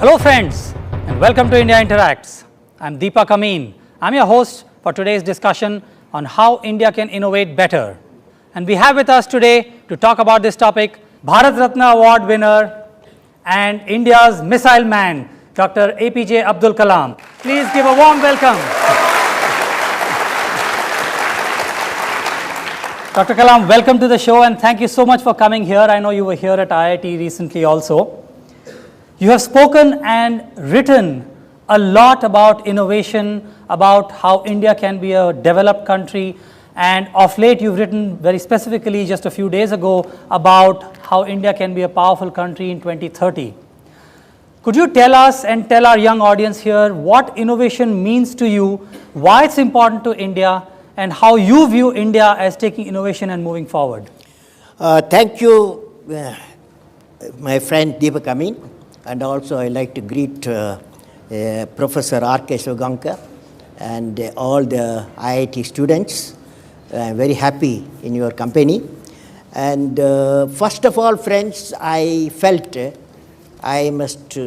Hello friends and welcome to India Interacts. I'm Deepak Amin. I'm your host for today's discussion on how India can innovate better. And we have with us today to talk about this topic Bharat Ratna Award winner and India's missile man, Dr. APJ Abdul Kalam. Please give a warm welcome. Dr. Kalam, welcome to the show and thank you so much for coming here. I know you were here at IIT recently also. You have spoken and written a lot about innovation, about how India can be a developed country, and of late you've written very specifically just a few days ago about how India can be a powerful country in 2030. Could you tell us and tell our young audience here what innovation means to you, why it's important to India, and how you view India as taking innovation and moving forward? Thank you, my friend Deepak Amin. And also I like to greet Professor R.K. Sugankar and all the IIT students. I'm very happy in your company. And first of all, friends, I felt I must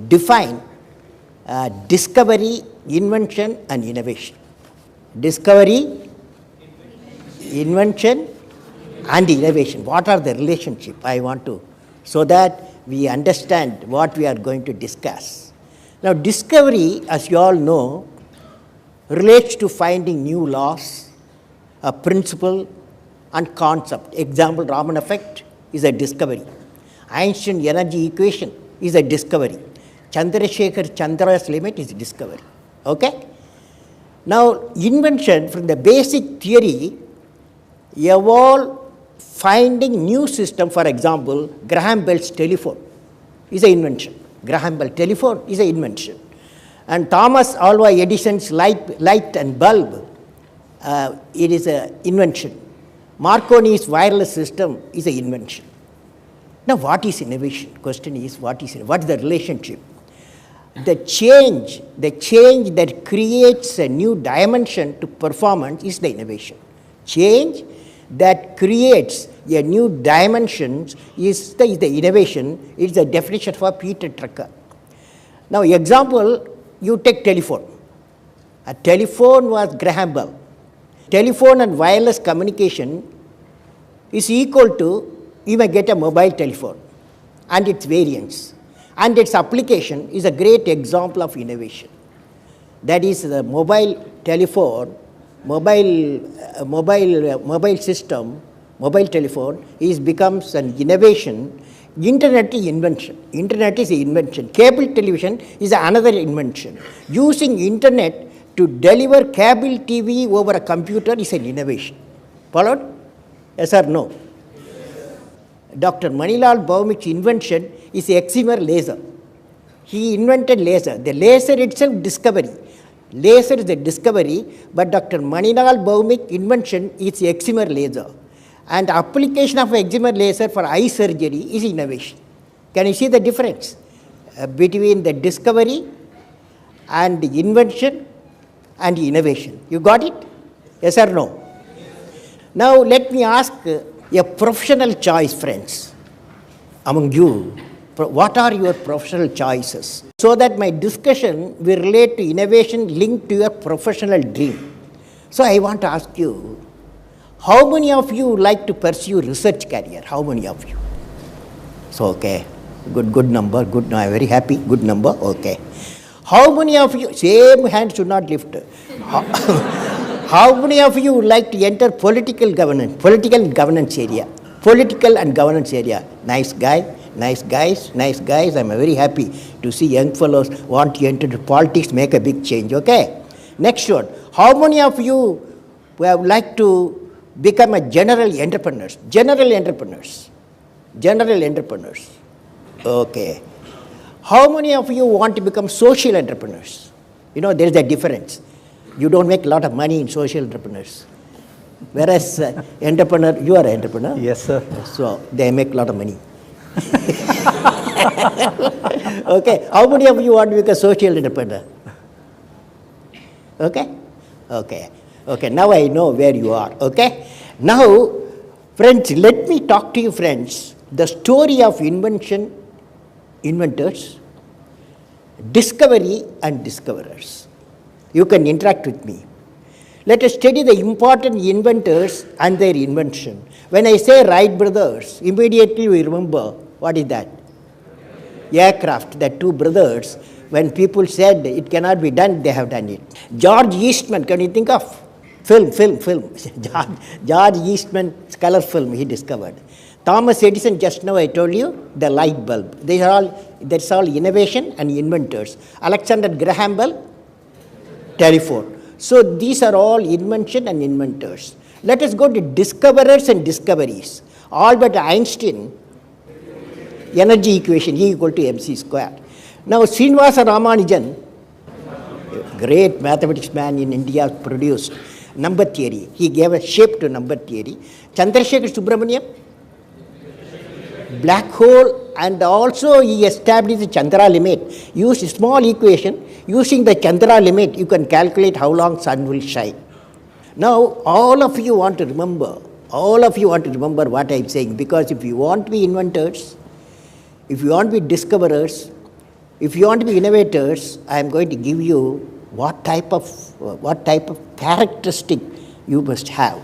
define discovery, invention and innovation. Discovery, invention and innovation. What are the relationship I want to, so that we understand what we are going to discuss. Now, discovery, as you all know, relates to finding new laws, a principle and concept. Example, Raman effect is a discovery. Einstein energy equation is a discovery. Chandrasekhar Chandra's limit is discovery. Okay? Now, invention from the basic theory evolved finding new system. For example, Graham Bell's telephone is an invention. Graham Bell telephone is an invention. And Thomas Alva Edison's light and bulb, it is an invention. Marconi's wireless system is an invention. Now, what is innovation? Question is, what is the relationship? The change that creates a new dimension to performance is the innovation. Change that creates a new dimension is the innovation. It's the definition for Peter Drucker. Now, example, you take telephone. A telephone was Graham Bell. Telephone and wireless communication is equal to, you may get a mobile telephone and its variants. And its application is a great example of innovation. That is the mobile telephone, mobile system, mobile telephone becomes an innovation. Internet is invention. Internet is an invention. Cable television is another invention. Using internet to deliver cable TV over a computer is an innovation. Followed? Yes or no? Dr. Manilal Bhaumik's invention is excimer laser. He invented laser. The laser itself discovery. Laser is a discovery, but Dr. Manilal Bhaumik's invention is excimer laser. And application of excimer laser for eye surgery is innovation. Can you see the difference between the discovery and the invention and innovation? You got it? Yes or no? Now, let me ask a professional choice, friends, among you. What are your professional choices? So that my discussion will relate to innovation linked to your professional dream. So I want to ask you, how many of you like to pursue research career? How many of you? So, okay, good number, good, I'm very happy, good number, okay. How many of you, same hand should not lift. How many of you would like to enter political and governance area? Political and governance area. Nice guy, nice guys. I'm very happy to see young fellows want to enter politics, make a big change, okay? Next one. How many of you would like to become a general entrepreneurs? General entrepreneurs. Okay. How many of you want to become social entrepreneurs? You know, there is a difference. You don't make a lot of money in social entrepreneurs. Whereas entrepreneur, you are an entrepreneur. Yes, sir. So they make a lot of money. Okay. How many of you want to become a social entrepreneur? Okay. Now I know where you are. Okay. Now, friends, let me talk to you, friends. The story of invention inventors, discovery and discoverers. You can interact with me. Let us study the important inventors and their invention. When I say Wright brothers, immediately we remember what is that? Aircraft, the two brothers. When people said it cannot be done, they have done it. George Eastman, can you think of? Film. George Eastman's color film he discovered. Thomas Edison, just now I told you, the light bulb. That's all innovation and inventors. Alexander Graham Bell, telephone. So these are all invention and inventors. Let us go to discoverers and discoveries. Albert Einstein, energy equation E equal to mc square. Now Srinivasa Ramanujan, great mathematics man in India, produced number theory. He gave a shape to number theory. Chandrasekhar Subramanian, black hole, and also he established the Chandra limit. Use a small equation. Using the Chandra limit, you can calculate how long sun will shine. Now, all of you want to remember what I am saying, because if you want to be inventors, if you want to be discoverers, if you want to be innovators, I am going to give you what type of characteristic you must have.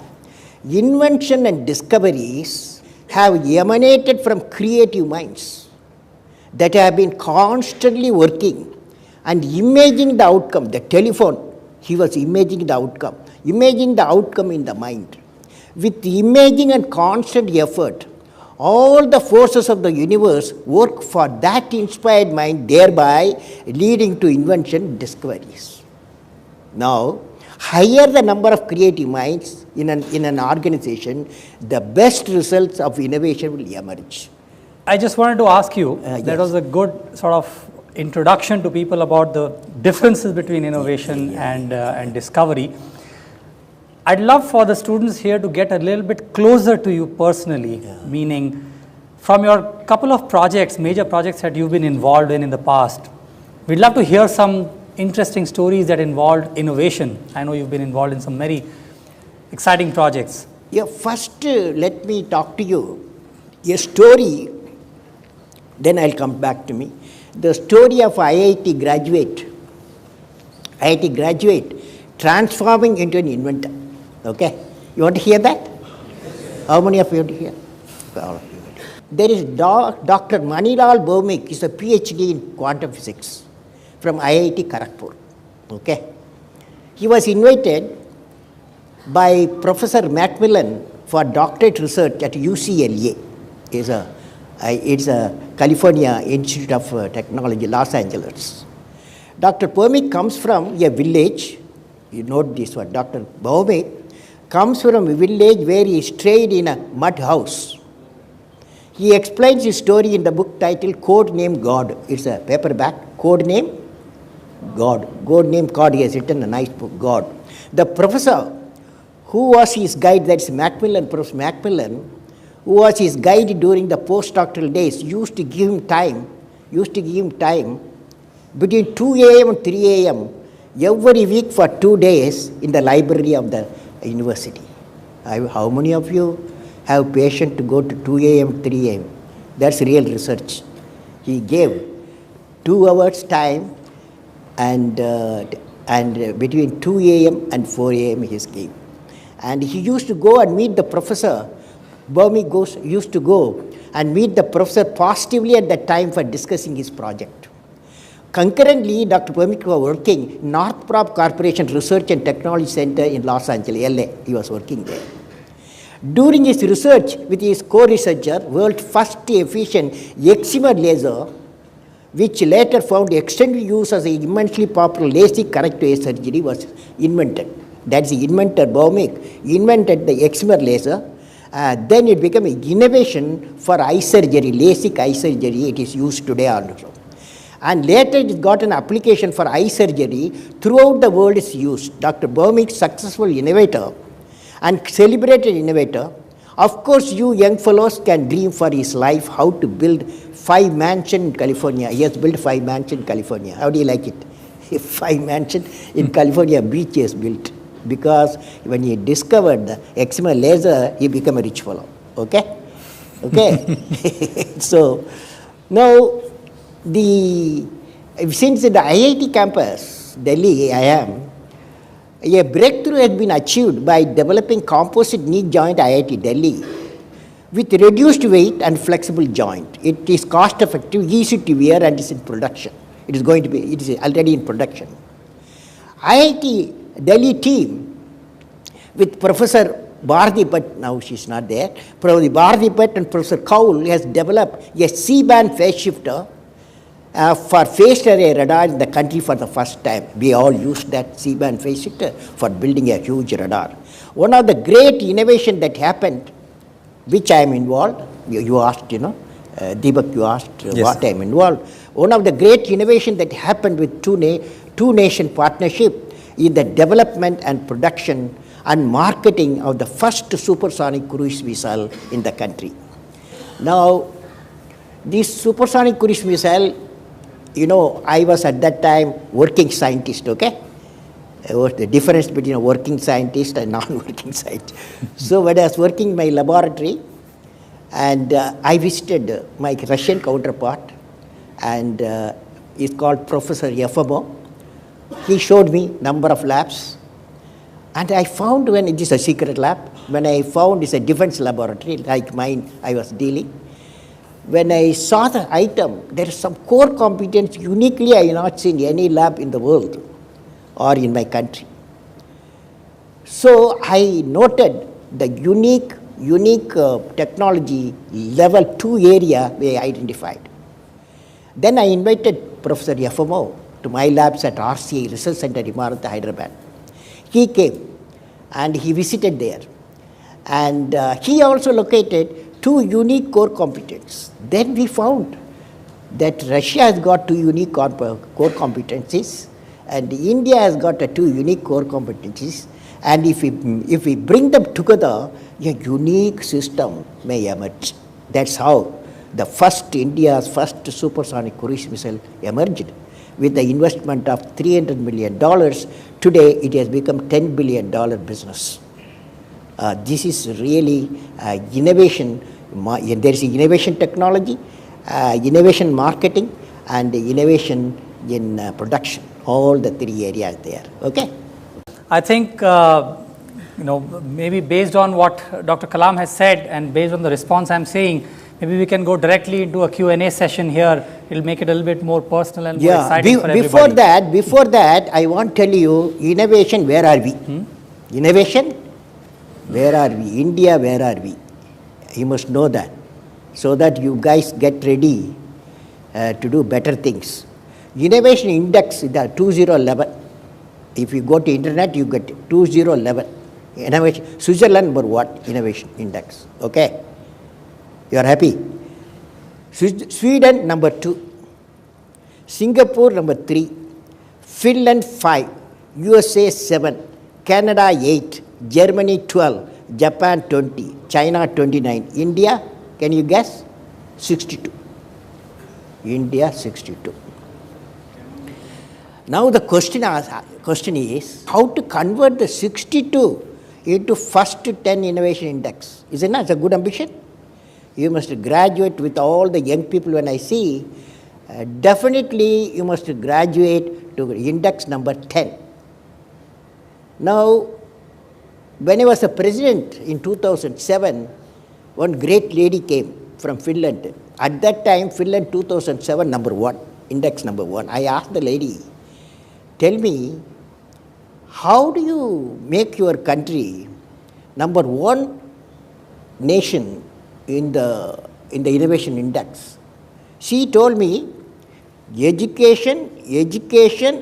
Invention and discoveries have emanated from creative minds that have been constantly working and imaging the outcome. The telephone, he was imaging the outcome in the mind. With imaging and constant effort, all the forces of the universe work for that inspired mind, thereby leading to invention discoveries. Now, higher the number of creative minds in an organization, the best results of innovation will emerge. I just wanted to ask you, Yes. that was a good sort of introduction to people about the differences between innovation and discovery. I'd love for the students here to get a little bit closer to you personally, meaning from your couple of projects, major projects that you've been involved in the past. We'd love to hear some interesting stories that involved innovation. I know you've been involved in some very exciting projects. Yeah, first let me talk to you a story, then I'll come back to me. The story of IIT graduate transforming into an inventor. Okay, you want to hear that? How many of you want to hear? All of you. There is Dr. Manilal Bhaumik, is a PhD in quantum physics from IIT Kharagpur. Okay, he was invited by Professor Macmillan for doctorate research at UCLA. It's a California Institute of Technology, Los Angeles. Dr. Bhaumik comes from a village. You note this one. Dr. Bhaumik comes from a village where he stayed in a mud house. He explains his story in the book titled Code Name God. It's a paperback. Code Name God. Code Name God. He has written a nice book, God. The professor who was his guide, that's Macmillan, Professor Macmillan, who was his guide during the postdoctoral days, used to give him time between 2 a.m. and 3 a.m. every week for 2 days in the library of the university. How many of you have patience to go to 2 a.m., 3 a.m.? That's real research. He gave 2 hours time and between 2 a.m. and 4 a.m. he gave. And he used to go and meet the professor. Bhaumik used to go and meet the professor positively at that time for discussing his project. Concurrently, Dr. Bhaumik was working in Northrop Corporation Research and Technology Center in Los Angeles, LA. He was working there. During his research with his co-researcher, world's first efficient excimer laser, which later found extended use as an immensely popular LASIK corrective eye surgery, was invented. That's the inventor Bhaumik invented the excimer laser. Then it became an innovation for eye surgery, LASIK eye surgery. It is used today also. And later it got an application for eye surgery. Throughout the world is used. Dr. Bhaumik, successful innovator and celebrated innovator. Of course, you young fellows can dream for his life how to build 5 mansions in California. He has built 5 mansions in California. How do you like it? 5 mansions in California beach he has built. Because when he discovered the excimer laser, he became a rich fellow. Okay? Okay? So, now the since the IIT campus, Delhi, I am, a breakthrough has been achieved by developing composite knee joint IIT Delhi with reduced weight and flexible joint. It is cost effective, easy to wear, and is in production. It is going to be, it is already in production. IIT Delhi team with Professor Bharati Bhatt, now she is not there, Professor Bharati Bhatt and Professor Kaul has developed a C-band phase shifter for phased array radar in the country for the first time. We all used that C-band phase shifter for building a huge radar. One of the great innovation that happened, which I am involved, you asked, Deepak, you asked yes, what I am involved. One of the great innovation that happened with two nation partnership is the development and production and marketing of the first supersonic cruise missile in the country. Now, this supersonic cruise missile, I was at that time working scientist, okay? What the difference between a working scientist and non-working scientist. So when I was working in my laboratory, and I visited my Russian counterpart, and he's called Professor Yefimov. He showed me number of labs, and I found, when it is a secret lab, when I found it's a defense laboratory like mine I was dealing, when I saw the item, there is some core competence uniquely I have not seen any lab in the world or in my country. So I noted the unique technology level 2 area we identified. Then I invited Professor Yefimov to my labs at RCA Research Center, Imarat, Hyderabad. He came and he visited there, and he also located 2 unique core competencies. Then we found that Russia has got 2 unique core competencies, and India has got 2 unique core competencies, and if we bring them together, a unique system may emerge. That's how the India's first supersonic cruise missile emerged. With the investment of $300 million, today it has become $10 billion business. This is really innovation. There is innovation technology, innovation marketing, and innovation in production. All the 3 areas there. Okay. I think maybe based on what Dr. Kalam has said and based on the response I'm seeing, maybe we can go directly into a Q&A session here. It'll make it a little bit more personal and more exciting for everybody. Before that, I want to tell you, innovation, where are we? Innovation, where are we? India, where are we? You must know that, so that you guys get ready to do better things. Innovation index is the 2011. If you go to internet, you get 2011. Innovation, Switzerland number 1 innovation index. Okay. You are happy? Sweden number 2, Singapore number 3, Finland 5, USA 7, Canada 8, Germany 12, Japan 20, China 29, India, can you guess? 62. India 62. Now the question is how to convert the 62 into first 10 innovation index. Isn't that a good ambition? You must graduate with all the young people. When I see, definitely you must graduate to index number 10. Now, when I was a president in 2007, one great lady came from Finland. At that time, Finland 2007 number 1, index number 1. I asked the lady, tell me, how do you make your country number 1 nation in the innovation index? She told me, education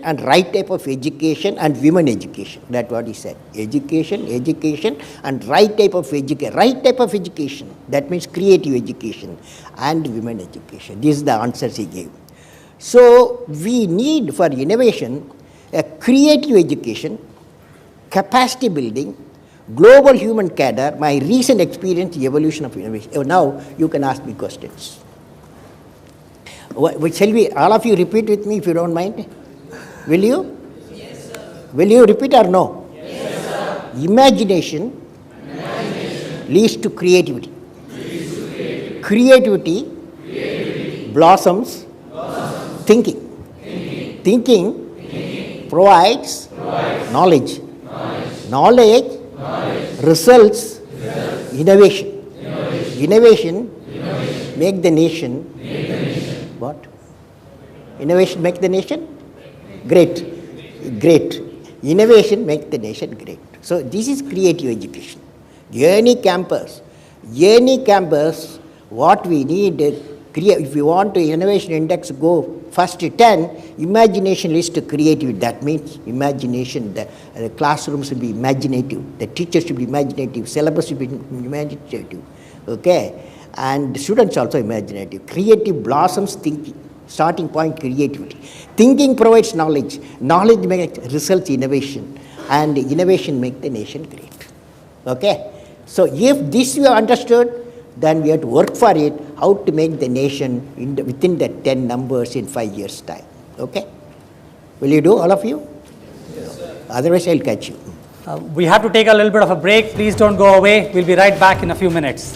and right type of education and women education. That's what he said. Education and right type of education. Right type of education, that means creative education and women education. This is the answers he gave. So we need for innovation a creative education, capacity building, global human cadre, my recent experience, evolution of innovation. Now you can ask me questions. Shall we, all of you repeat with me if you don't mind? Will you? Yes, sir. Will you repeat or no? Yes, sir. Imagination leads to creativity. Creativity blossoms Thinking. Thinking provides knowledge. Knowledge results innovation. Innovation make the nation what? Innovation make the nation great. Great. Innovation make the nation great. So this is creative education. Any campus, what we need, if we want to innovation index go first 10, imagination leads to creativity. That means imagination, the classrooms should be imaginative, the teachers should be imaginative, syllabus should be imaginative, okay? And students also imaginative. Creative blossoms thinking, starting point creativity. Thinking provides knowledge, knowledge makes results innovation, and innovation makes the nation great, okay? So if this you have understood, then we have to work for it, how to make the nation within the 10 numbers in 5 years' time. Okay? Will you do, all of you? Yes, sir. Otherwise, I'll catch you. We have to take a little bit of a break. Please don't go away. We'll be right back in a few minutes.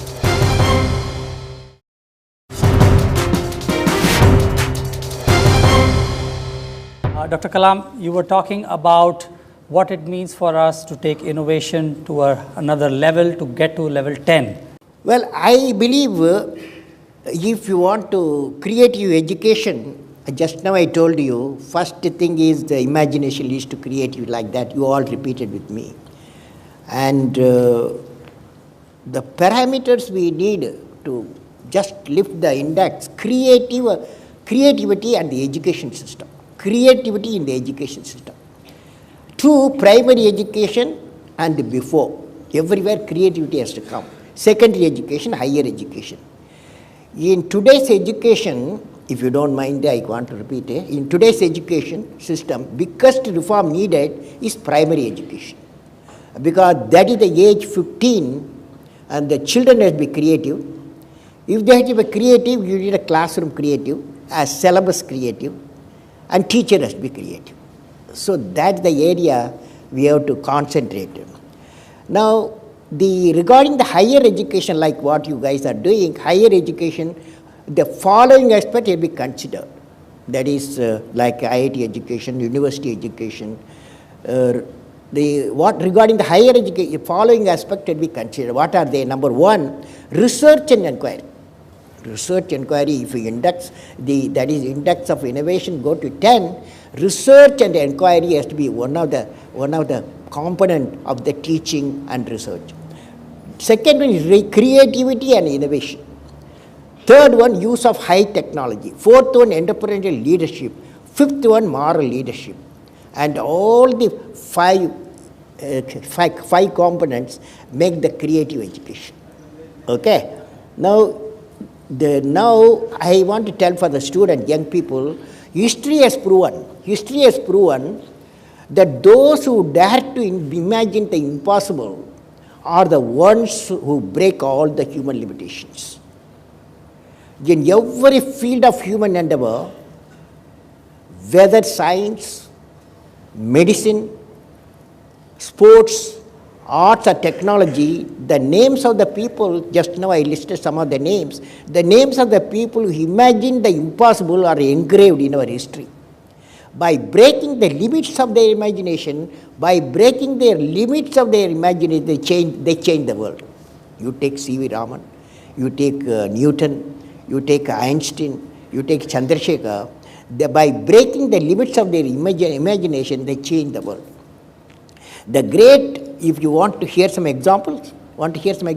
Dr. Kalam, you were talking about what it means for us to take innovation to another level, to get to level 10. Well, I believe if you want to creative education, just now I told you, first thing is the imagination leads to creativity, like that. You all repeated with me. And the parameters we need to just lift the index, creativity and the education system. Creativity in the education system. To primary education and before, everywhere creativity has to come. Secondary education, higher education. In today's education, if you don't mind, I want to repeat it. In today's education system, biggest reform needed is primary education. Because that is the age 15 and the children have to be creative. If they have to be creative, you need a classroom creative, a syllabus creative, and teacher has to be creative. So that's the area we have to concentrate on. Now, regarding the higher education, like what you guys are doing, higher education, the following aspect will be considered. That is like IIT education, university education. Regarding the higher education, following aspect will be considered. What are they? Number one, research and inquiry. Research inquiry, if you index, that is index of innovation go to 10, research and inquiry has to be one of the component of the teaching and research. Second one is creativity and innovation. Third one, use of high technology. Fourth one, entrepreneurial leadership. Fifth one, moral leadership. And all the five components make the creative education. Okay? Now I want to tell for the student, young people, history has proven that those who dare to imagine the impossible are the ones who break all the human limitations. In every field of human endeavor, whether science, medicine, sports, arts or technology, the names of the people, just now I listed some of the names of the people who imagined the impossible are engraved in our history. By breaking the limits of their imagination, they change the world. You take C.V. Raman, you take Newton, you take Einstein, you take Chandrasekhar. By breaking the limits of their imagination, they change the world. The great, if you want to hear some examples, Yes,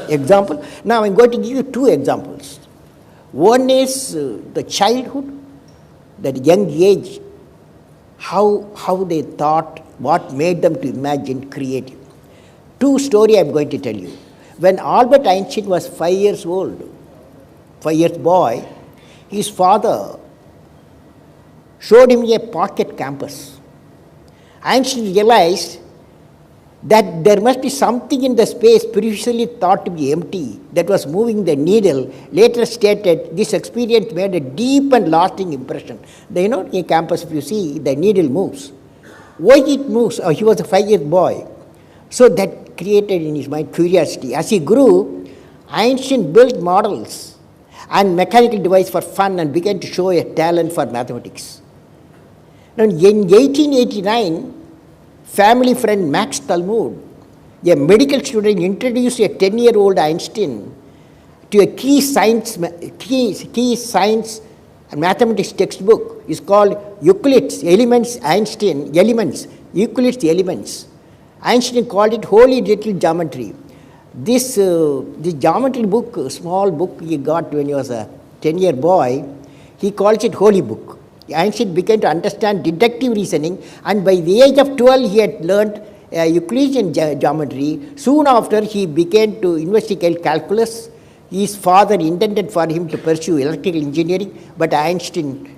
example. Now I'm going to give you two examples. One is the childhood, that young age, how they thought, what made them to imagine creative. Two story I'm going to tell you. When Albert Einstein was 5 years old, 5 years boy, his father showed him a pocket compass. Einstein realized that there must be something in the space previously thought to be empty that was moving the needle. Later stated, this experience made a deep and lasting impression. In a campus, if you see, the needle moves. Why it moves? He was a 5-year-old boy. So that created in his mind curiosity. As he grew, Einstein built models and mechanical device for fun and began to show a talent for mathematics. Now, in 1889, family friend Max Talmud, a medical student, introduced a 10-year-old Einstein to a key science and mathematics textbook. Is called Euclid's Elements, Euclid's Elements. Einstein called it Holy Little Geometry. This geometry book, small book he got when he was a 10-year boy, he calls it Holy Book. Einstein began to understand deductive reasoning, and by the age of 12 he had learned Euclidean geometry. Soon after he began to investigate calculus. His father intended for him to pursue electrical engineering, but Einstein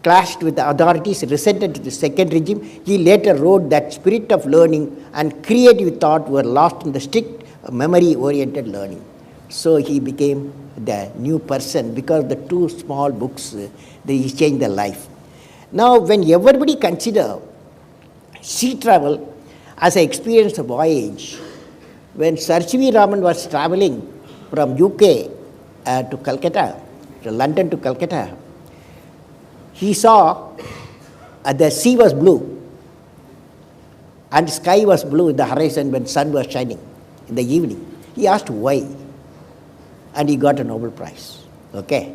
clashed with the authorities, resented the second regime. He later wrote that spirit of learning and creative thought were lost in the strict memory-oriented learning. So he became the new person because the two small books, they changed their life. Now, when everybody consider sea travel as an experience of voyage, when Sir C.V. Raman was traveling from UK to Calcutta, to London to Calcutta, he saw the sea was blue and sky was blue in the horizon when sun was shining in the evening. He asked why, and he got a Nobel Prize. Okay,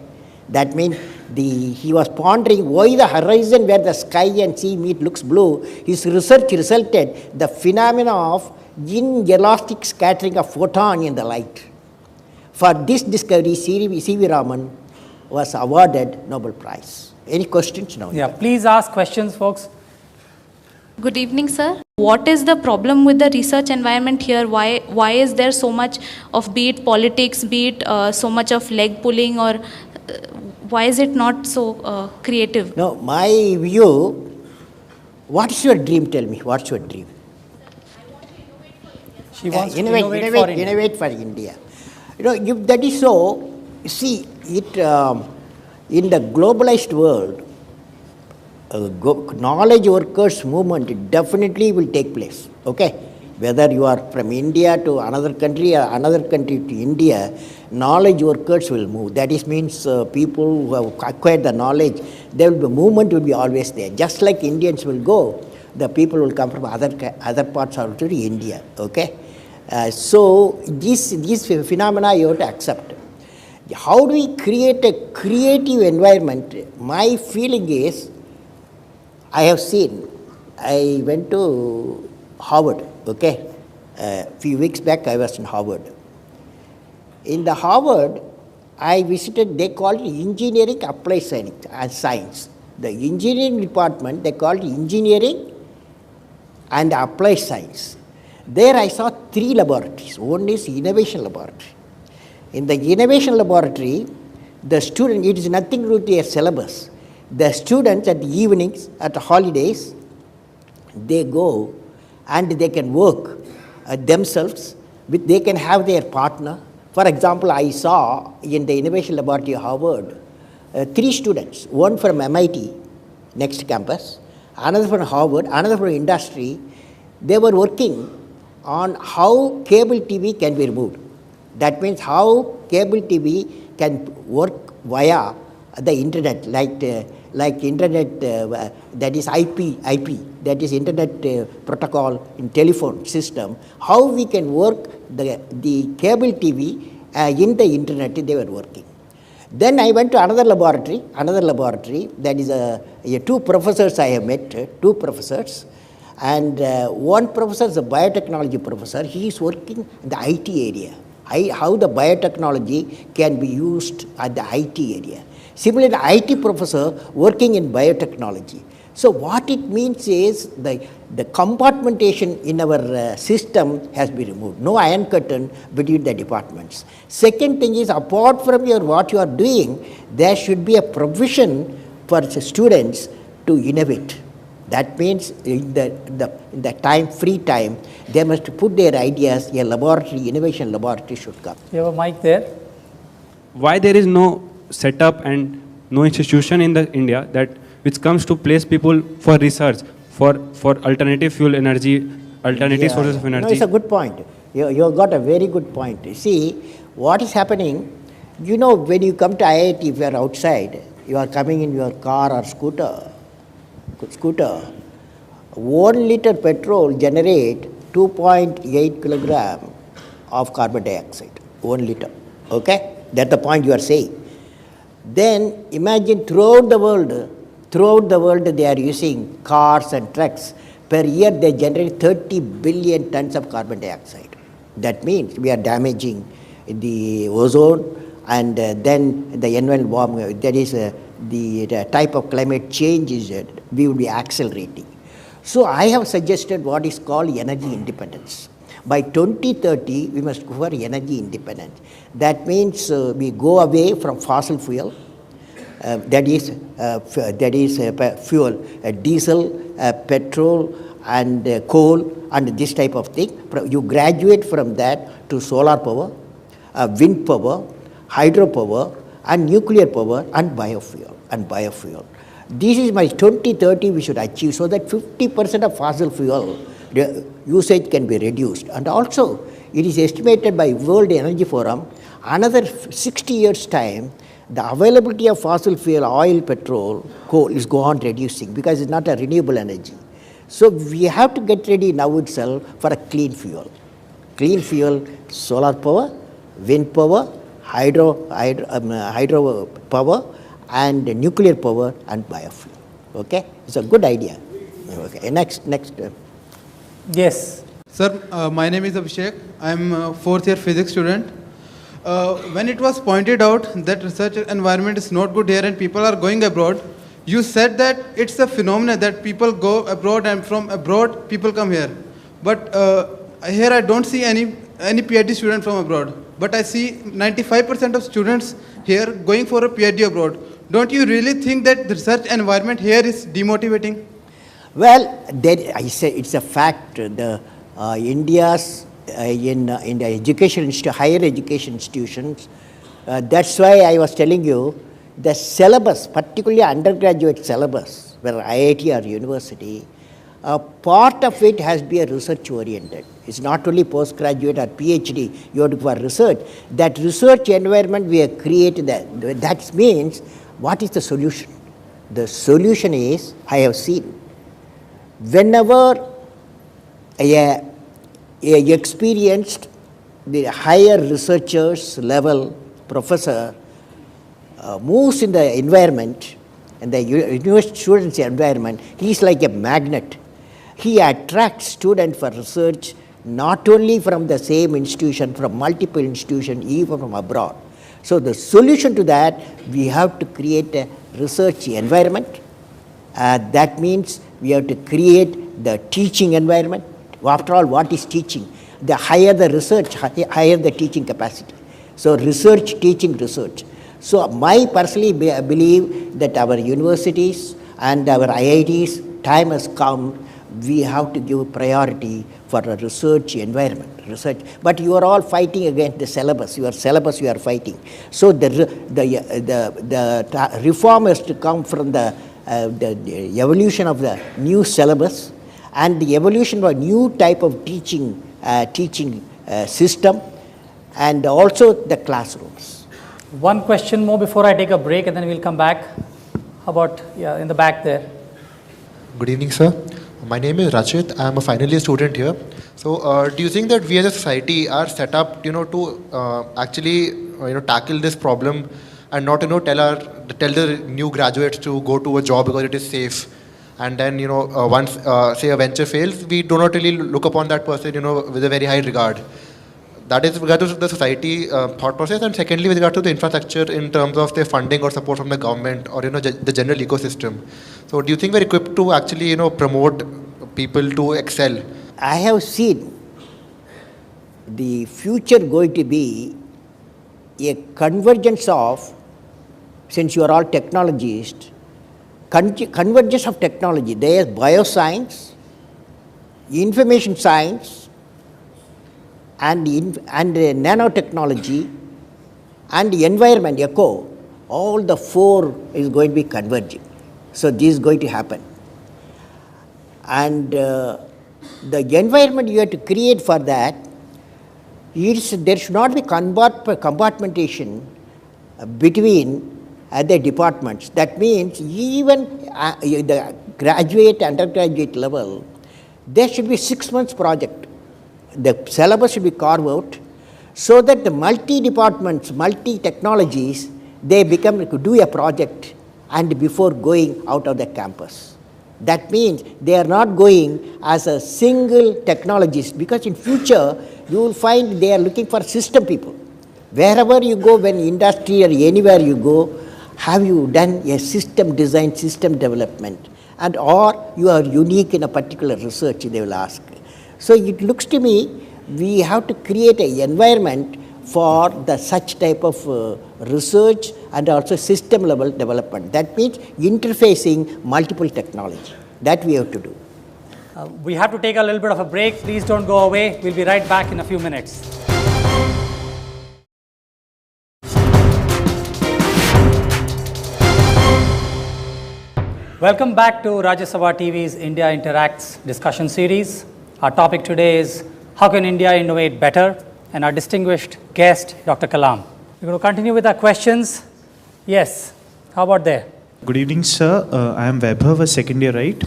that means he was pondering why the horizon where the sky and sea meet looks blue. His research resulted the phenomena of inelastic scattering of photon in the light. For this discovery, C.V. Raman was awarded Nobel Prize. Any questions now? Yeah, please ask questions, folks. Good evening, sir. What is the problem with the research environment here? Why is there so much of, be it politics, be it so much of leg pulling, or why is it not so creative? No, my view, what is your dream? Tell me, what's your dream? She wants to innovate for India. You know, if that is so, see, it in the globalized world, knowledge workers movement definitely will take place. Okay, whether you are from India to another country or another country to India, knowledge workers will move. That is means people who have acquired the knowledge, there will be movement will be always there. Just like Indians will go, the people will come from other parts of India. Okay. So these phenomena you have to accept. How do we create a creative environment? My feeling is, I have seen, I went to Harvard, okay. A few weeks back I was in Harvard. In the Harvard, I visited, they call it engineering applied science. The engineering department, they call it engineering and applied science. There I saw 3 laboratories. One is innovation laboratory. In the innovation laboratory, the student, it is nothing to do with their syllabus. The students at the evenings, at the holidays, they go and they can work themselves, they can have their partner. For example, I saw in the innovation laboratory of Harvard, 3 students, one from MIT, next campus, another from Harvard, another from industry. They were working on how cable TV can be removed. That means how cable TV can work via the internet, like internet, that is IP, that is internet protocol in telephone system. How we can work the cable TV in the internet, they were working. Then I went to another laboratory, that is 2 professors I have met, 2 professors. And one professor is a biotechnology professor. He is working in the IT area. How the biotechnology can be used at the IT area. Similarly, the IT professor working in biotechnology. So what it means is the compartmentation in our system has been removed. No iron curtain between the departments. Second thing is, apart from what you are doing, there should be a provision for students to innovate. That means in the time, free time, they must put their ideas, a laboratory, innovation laboratory should come. You have a mic there? Why there is no setup and no institution in India that which comes to place people for research, for alternative fuel energy, alternative sources of energy? No, it's a good point. You got a very good point. See, what is happening, You know, when you come to IIT, if you are outside, you are coming in your car or scooter, 1 liter petrol generate 2.8 kilogram of carbon dioxide, 1 liter, okay? That's the point you are saying. Then imagine throughout the world they are using cars and trucks. Per year they generate 30 billion tons of carbon dioxide. That means we are damaging the ozone, and then the environment warming, that is the type of climate change is we will be accelerating. So I have suggested what is called energy independence. By 2030, we must go for energy independence. That means we go away from fossil fuel, that is fuel, diesel, petrol, and coal, and this type of thing. You graduate from that to solar power, wind power, hydropower, and nuclear power, and biofuel. This is my 2030 we should achieve, so that 50% of fossil fuel usage can be reduced. And also, it is estimated by World Energy Forum, another 60 years' time, the availability of fossil fuel, oil, petrol, coal is go on reducing because it's not a renewable energy. So we have to get ready now itself for a clean fuel. Clean fuel, solar power, wind power, hydro power, and nuclear power, and biofuel. Okay, it's a good idea. Okay, next. Yes. Sir, my name is Abhishek. I am a fourth year physics student. When it was pointed out that research environment is not good here and people are going abroad, you said that it's a phenomenon that people go abroad and from abroad people come here. But here I don't see any PhD student from abroad. But I see 95% of students here going for a PhD abroad. Don't you really think that the research environment here is demotivating? Well, I say it's a fact. The India's in the education higher education institutions. That's why I was telling you the syllabus, particularly undergraduate syllabus, where IIT or university, part of it has to be a research oriented. It's not only postgraduate or PhD. You have to go for research. That research environment we have created. That means, what is the solution? The solution is, I have seen, whenever a experienced, the higher researchers level professor moves in the environment, and the university students' environment, he is like a magnet. He attracts students for research not only from the same institution, from multiple institutions, even from abroad. So the solution to that, we have to create a research environment. That means we have to create the teaching environment. After all, what is teaching? The higher the research, higher the teaching capacity. So research, teaching, research. So I personally believe that our universities and our IITs, time has come, we have to give priority for a research environment. But you are all fighting against the syllabus. Your syllabus you are fighting. So the reform has to come from the evolution of the new syllabus and the evolution of a new type of teaching system, and also the classrooms. One question more before I take a break, and then we'll come back. How about, yeah, in the back there? Good evening, sir. My name is Rachit. I am a final year student here. So, do you think that we as a society are set up, to actually, tackle this problem and not, tell the new graduates to go to a job because it is safe, and then, once say a venture fails, we do not really look upon that person, with a very high regard. That is with regard to the society thought process, and secondly with regard to the infrastructure in terms of the funding or support from the government or the general ecosystem. So do you think we're equipped to actually promote people to excel? I have seen the future going to be a convergence of, since you are all technologists, convergence of technology. There is bioscience, information science, and nanotechnology, and the environment, eco, all the four is going to be converging. So this is going to happen. And the environment you have to create for that, there should not be compartmentation. between other departments. That means even the graduate, undergraduate level, there should be 6 months project. The syllabus should be carved out so that the multi-departments, multi-technologies, they could do a project and before going out of the campus. That means they are not going as a single technologist, because in future you will find they are looking for system people. Wherever you go, when industry or anywhere you go, have you done a system design, system development, and or you are unique in a particular research, they will ask. So it looks to me we have to create an environment for the such type of research and also system level development. That means interfacing multiple technology. That we have to do. We have to take a little bit of a break. Please don't go away. We'll be right back in a few minutes. Welcome back to Rajya Sabha TV's India Interacts discussion series. Our topic today is how can India innovate better? And our distinguished guest, Dr. Kalam. We're going to continue with our questions. Yes, how about there? Good evening, sir. I am Vaibhav, a second year, right?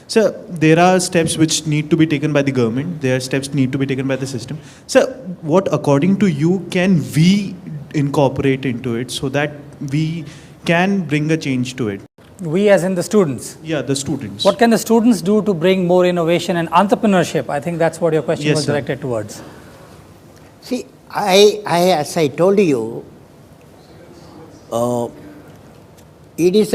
Sir, there are steps which need to be taken by the government. There are steps need to be taken by the system. Sir, what according to you can we incorporate into it so that we can bring a change to it? We as in the students? Yeah, the students. What can the students do to bring more innovation and entrepreneurship? I think that's what your question Yes, was sir. directed towards. See, as I told you, it's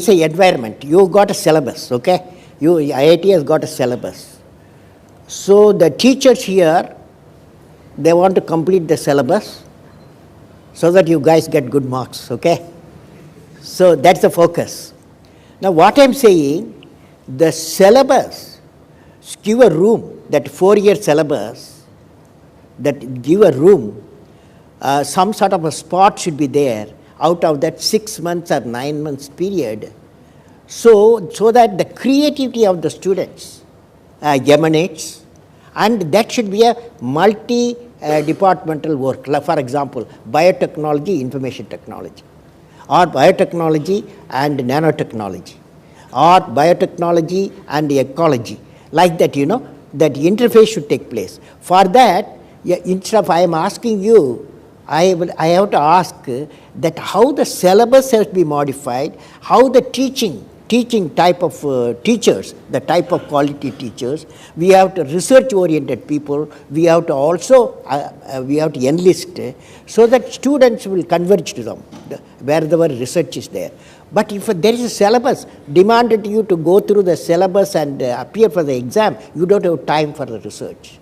a environment. You got a syllabus, okay? IIT has got a syllabus. So the teachers here, they want to complete the syllabus so that you guys get good marks, okay? So that's the focus. Now what I'm saying, the syllabus, give a room, that 4-year syllabus, that give a room, some sort of a spot should be there out of that 6 months or 9 months period, so that the creativity of the students emanates, and that should be a multi-departmental work. Like for example, biotechnology, information technology, or biotechnology and nanotechnology, or biotechnology and ecology. Like that, that interface should take place. For that, instead of I am asking you, I have to ask that how the syllabus has to be modified, how the teaching type of teachers, the type of quality teachers, we have to research-oriented people, we have to also, we have to enlist so that students will converge to them, wherever research is there. But if there is a syllabus demanded you to go through the syllabus and appear for the exam, you don't have time for the research.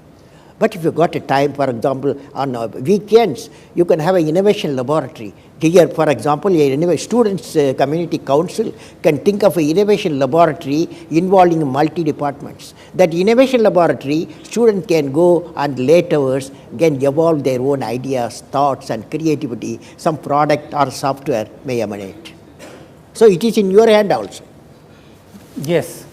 But if you got a time, for example, on weekends, you can have an innovation laboratory. Here, for example, a students' community council can think of an innovation laboratory involving multi-departments. That innovation laboratory, students can go and late hours can evolve their own ideas, thoughts and creativity. Some product or software may emanate. So it is in your hand also. Yes.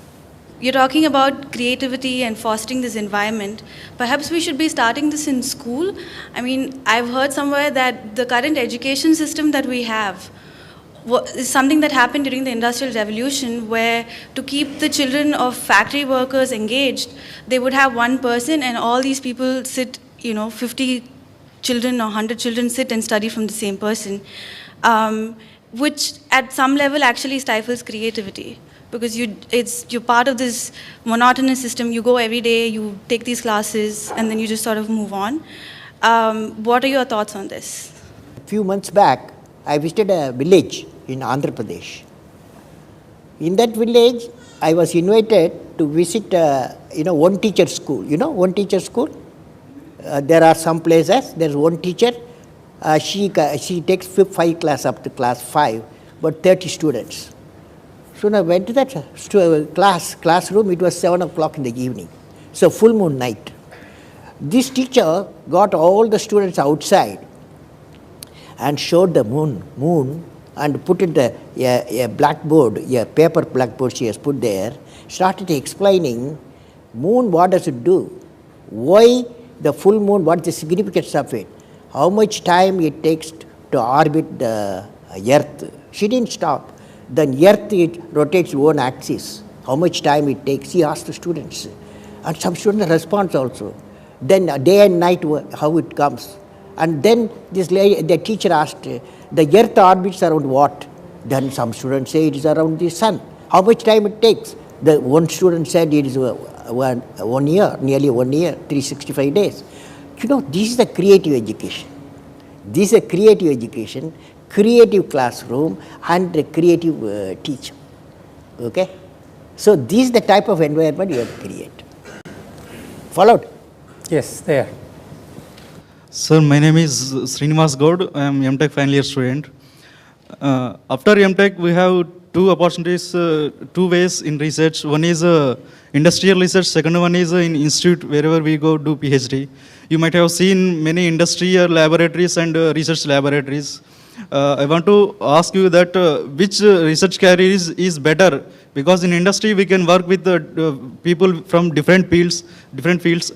You're talking about creativity and fostering this environment. Perhaps we should be starting this in school. I mean, I've heard somewhere that the current education system that we have is something that happened during the Industrial Revolution, where to keep the children of factory workers engaged, they would have one person and all these people sit, 50 children or 100 children sit and study from the same person, which at some level actually stifles creativity. Because you're part of this monotonous system. You go every day, you take these classes, and then you just sort of move on. What are your thoughts on this? A few months back, I visited a village in Andhra Pradesh. In that village, I was invited to visit, one teacher school. One teacher school? There are some places, there's one teacher. She takes 5 class up to class 5, but 30 students. So when I went to that classroom, it was 7 o'clock in the evening. So full moon night. This teacher got all the students outside and showed the moon and put it a blackboard, a paper blackboard she has put there, started explaining moon, what does it do? Why the full moon, what is the significance of it? How much time it takes to orbit the Earth. She didn't stop. Then Earth, it rotates its own axis. How much time it takes? She asked the students. And some students respond also. Then day and night, how it comes. And then this lady, the teacher asked, the Earth orbits around what? Then some students say it is around the sun. How much time it takes? The one student said it is 1 year, nearly 1 year, 365 days. You know, this is the creative education. This is a creative education, creative classroom, and a creative teacher. Okay? So this is the type of environment you have to create. Followed? Yes, there. Sir, my name is Srinivas Gaud. I am MTech final year student. After MTech, we have two opportunities, two ways in research. One is industrial research. Second one is in institute, wherever we go do PhD. You might have seen many industrial laboratories and research laboratories. I want to ask you that which research career is better, because in industry we can work with people from different fields,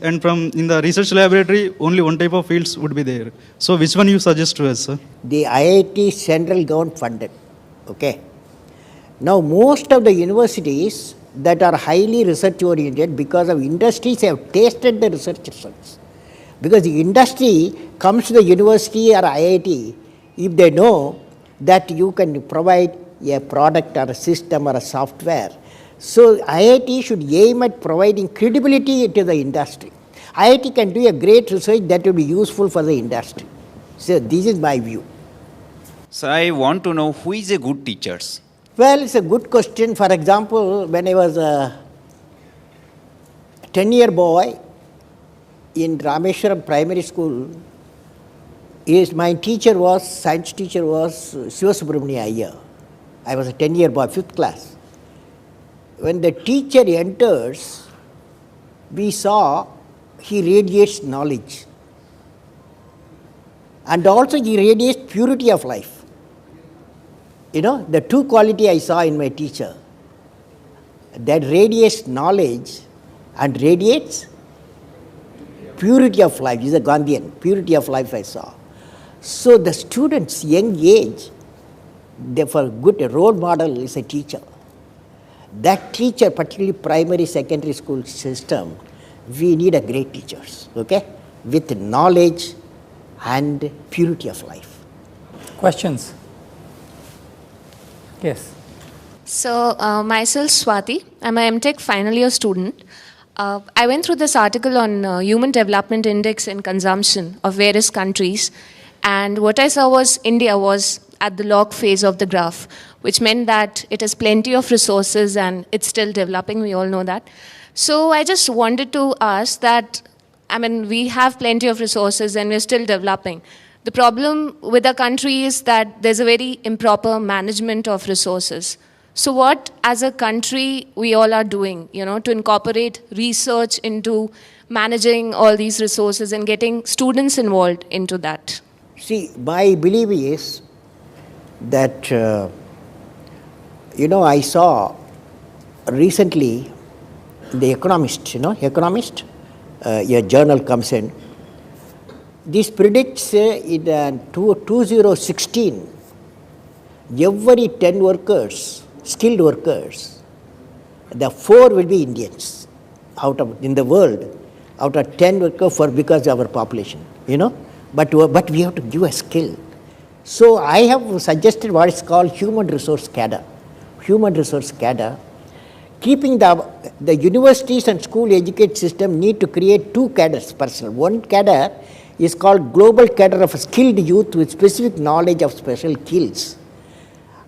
and from in the research laboratory only one type of fields would be there. So which one you suggest to us, sir? The IIT central government funded. Okay. Now most of the universities that are highly research oriented, because of industries have tasted the research results. Because the industry comes to the university or IIT, if they know that you can provide a product or a system or a software. So IIT should aim at providing credibility to the industry. IIT can do a great research that will be useful for the industry. So this is my view. So I want to know who is a good teachers? Well, it's a good question. For example, when I was a 10-year boy in Rameshwaram Primary School, my science teacher was Sivasubramania Iyer. I was a 10-year boy, 5th class. When the teacher enters, we saw he radiates knowledge. And also he radiates purity of life. You know, the two quality I saw in my teacher, that radiates knowledge and radiates purity of life. He's a Gandhian, purity of life I saw. So the students, young age, for a good role model is a teacher. That teacher, particularly primary, secondary school system, we need a great teachers, okay, with knowledge and purity of life. Questions? Yes. So, myself Swati, I'm a MTech final year student. I went through this article on Human Development Index and consumption of various countries, and what I saw was India was at the log phase of the graph, which meant that it has plenty of resources and it's still developing, we all know that. So I just wanted to ask that, I mean, we have plenty of resources and we're still developing. The problem with our country is that there's a very improper management of resources. So what, as a country, we all are doing, you know, to incorporate research into managing all these resources and getting students involved into that? See, my belief is that, I saw recently The Economist, Economist, a journal comes in. This predicts in 2016, every 10 workers, skilled workers, the 4 will be Indians in the world, out of 10 workers because of our population, But we have to give a skill. So I have suggested what is called human resource cadre. Human resource cadre. Keeping the universities and school education system need to create 2 cadres personal. One cadre is called global cadre of skilled youth with specific knowledge of special skills.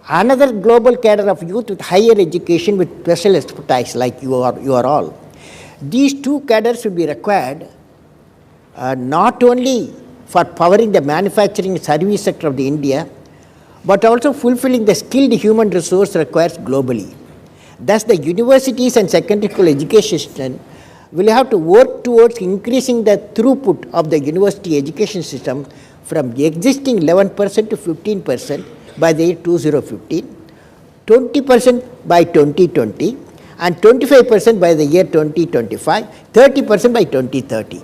Another global cadre of youth with higher education with special expertise like you are all. These 2 cadres will be required not only for powering the manufacturing service sector of the India, but also fulfilling the skilled human resource required globally. Thus, the universities and secondary school education system will have to work towards increasing the throughput of the university education system from the existing 11% to 15% by the year 2015, 20% by 2020, and 25% by the year 2025, 30% by 2030.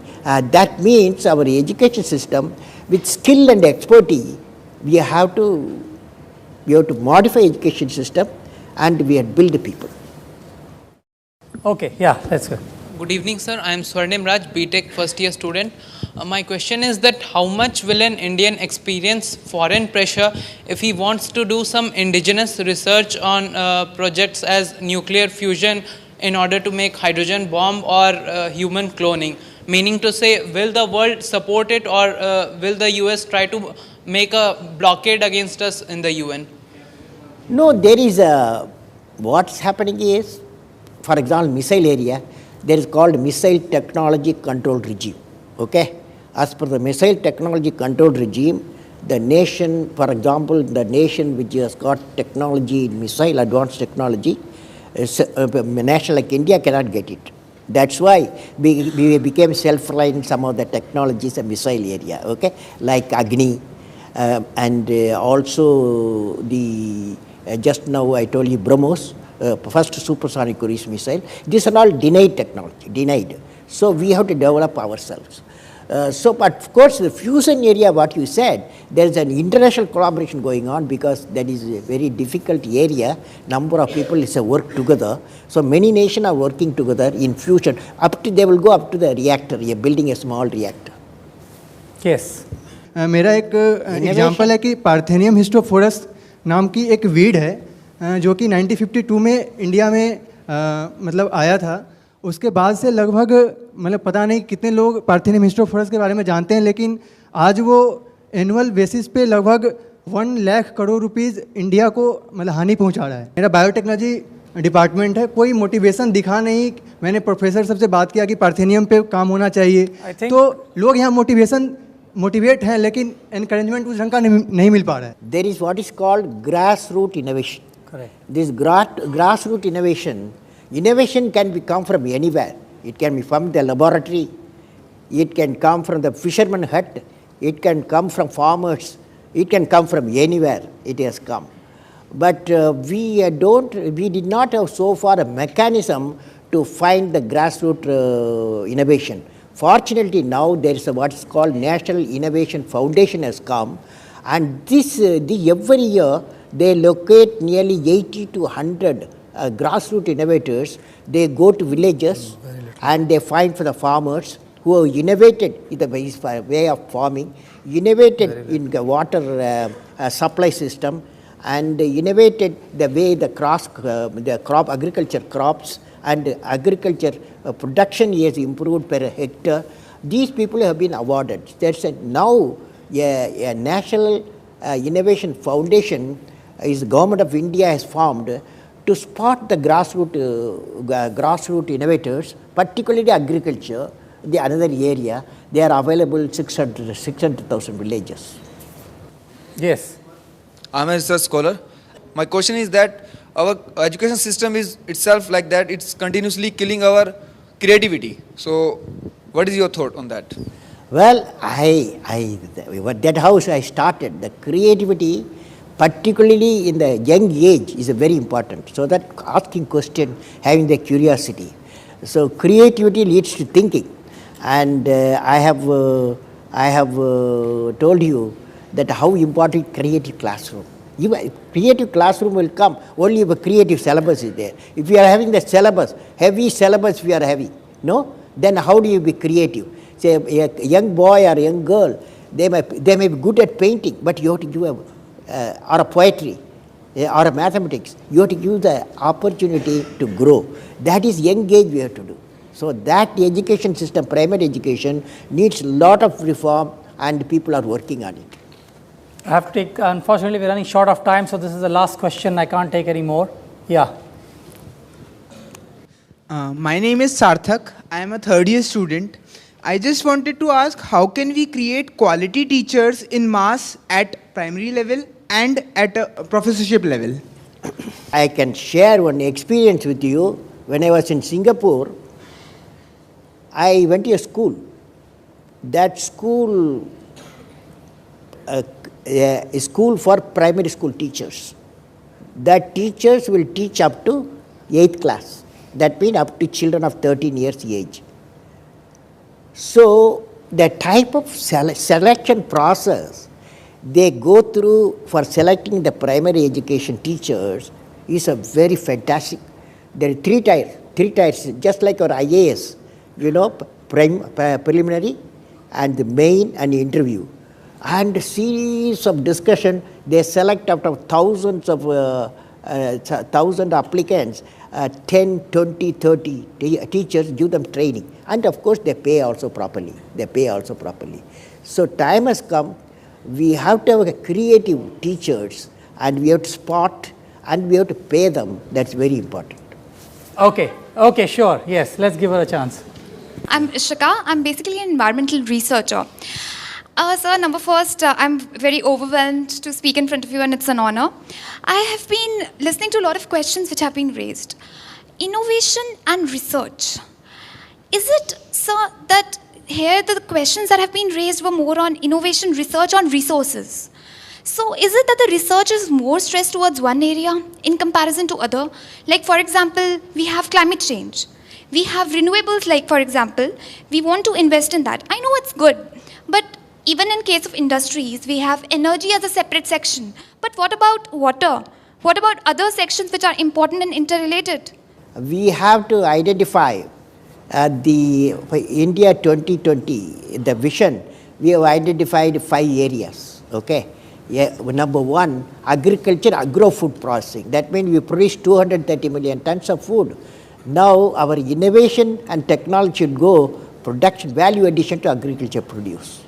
That means our education system with skill and expertise, we have to We have to modify education system and we have to build the people. Okay, yeah, that's good. Good evening, sir. I am Swarnim Raj, BTech first year student. My question is that how much will an Indian experience foreign pressure if he wants to do some indigenous research on projects as nuclear fusion in order to make hydrogen bomb or human cloning? Meaning to say, will the world support it, or will the US try to make a blockade against us in the UN? No, there is a, what's happening is, for example, missile area, there is called missile technology control regime. Okay? As per the missile technology control regime, the nation, for example, the nation which has got technology, missile advanced technology, a nation like India cannot get it. That's why we became self-reliant in some of the technologies in missile area, okay? Like Agni, and also the, just now I told you BrahMos, first supersonic cruise missile. These are all denied technology, denied. So we have to develop ourselves. But of course, the fusion area, what you said, there is an international collaboration going on because that is a very difficult area. Number of people is a work together. So many nations are working together in fusion. Up to, they will go up to the reactor, building a small reactor. Yes. मेरा एक example है कि parthenium हिस्टोफोरस नाम की एक weed है जो कि 1952 में इंडिया में मतलब आया था. उसके बाद से लगभग मतलब पता नहीं कितने लोग पार्थेनियम हिस्टोफोरस के बारे में जानते हैं, लेकिन आज वो एनुअल बेसिस पे लगभग 1 लाख करोड़ रुपीस इंडिया को मतलब हानि पहुंचा रहा है. मेरा बायोटेक्नोलॉजी डिपार्टमेंट है, कोई मोटिवेशन दिखा नहीं. मैंने प्रोफेसर सबसे बात किया कि पार्थेनियम पे काम होना चाहिए, तो लोग यहाँ मोटिवेट हैं, लेकिन एनकरेजमेंट उस ढंग का नहीं मिल पा रहा है. There is what is called grass root innovation. This grass root innovation can come from anywhere. It can be from the laboratory, it can come from the fisherman hut, it can come from farmers, it can come from anywhere. It has come. But we did not have so far a mechanism to find the grassroots innovation. Fortunately, now there is what is called National Innovation Foundation has come, and this every year they locate nearly 80 to 100 grassroots innovators. They go to villages and they find for the farmers who have innovated in the way of farming, innovated in the water supply system, and innovated the way the agriculture crops and agriculture production is improved per hectare. These people have been awarded. There's now a National Innovation Foundation is the Government of India has formed to spot the grassroots innovators, particularly agriculture, the another area. They are available 600,000 villages. Yes. I'm a research scholar. My question is that our education system is itself like that. It's continuously killing our creativity. So, what is your thought on that? Well, that house I started. The creativity, particularly in the young age, is very important. So that asking question, having the curiosity. So creativity leads to thinking, and I have told you that how important creative classroom. Creative classroom will come only if a creative syllabus is there. If you are having the syllabus, heavy syllabus we are having, no, then how do you be creative? Say a young boy or a young girl, they may be good at painting, but you have to give or a poetry or a mathematics, you have to give the opportunity to grow. That is young age we have to do. So that the education system, primary education, needs a lot of reform, and people are working on it. I have to take, unfortunately we're running short of time, so this is the last question. I can't take any more. Yeah. My name is Sarthak. I am a third year student. I just wanted to ask, how can we create quality teachers in mass at primary level and at a professorship level? I can share one experience with you. When I was in Singapore, I went to a school. That school is a school for primary school teachers. That teachers will teach up to 8th class. That means up to children of 13 years age. So the type of selection process, they go through for selecting the primary education teachers is a very fantastic. There are three tiers, just like our IAS, you know, preliminary and the main and the interview. And a series of discussion, they select out of thousands of 1,000 applicants, 10, 20, 30 teachers, give them training. And of course, they pay also properly. So time has come, we have to have creative teachers, and we have to spot and we have to pay them. That's very important. Okay, sure. Yes, let's give her a chance. I'm Ishika. I'm basically an environmental researcher. Sir, number first, I'm very overwhelmed to speak in front of you, and it's an honor. I have been listening to a lot of questions which have been raised. Innovation and research. Is it, sir, that here the questions that have been raised were more on innovation, research on resources? So is it that the research is more stressed towards one area in comparison to other? Like, for example, we have climate change. We have renewables, like, for example, we want to invest in that. I know it's good, but even in case of industries, we have energy as a separate section. But what about water? What about other sections which are important and interrelated? We have to identify for India 2020, the vision, we have identified 5 areas, okay? Yeah, number 1, agriculture, agro-food processing. That means we produce 230 million tons of food. Now our innovation and technology should go production, value addition to agriculture produce.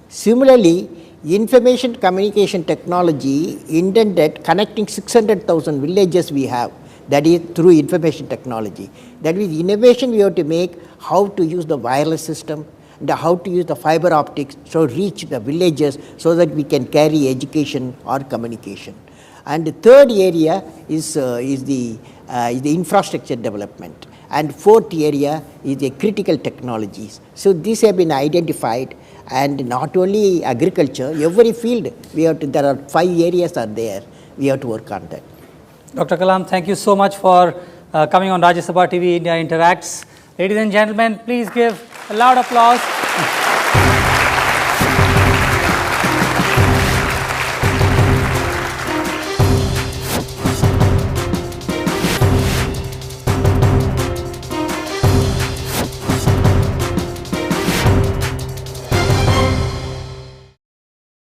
Similarly, information communication technology intended connecting 600,000 villages we have, that is through information technology. That is innovation we have to make, how to use the wireless system, and how to use the fiber optics to reach the villages so that we can carry education or communication. And the third area is the infrastructure development. And fourth area is the critical technologies. So these have been identified, and not only agriculture, every field we have to, there are 5 areas are there, we have to work on that. Dr. Kalam, thank you so much for coming on Rajya Sabha TV India Interacts. Ladies and gentlemen, please give a loud applause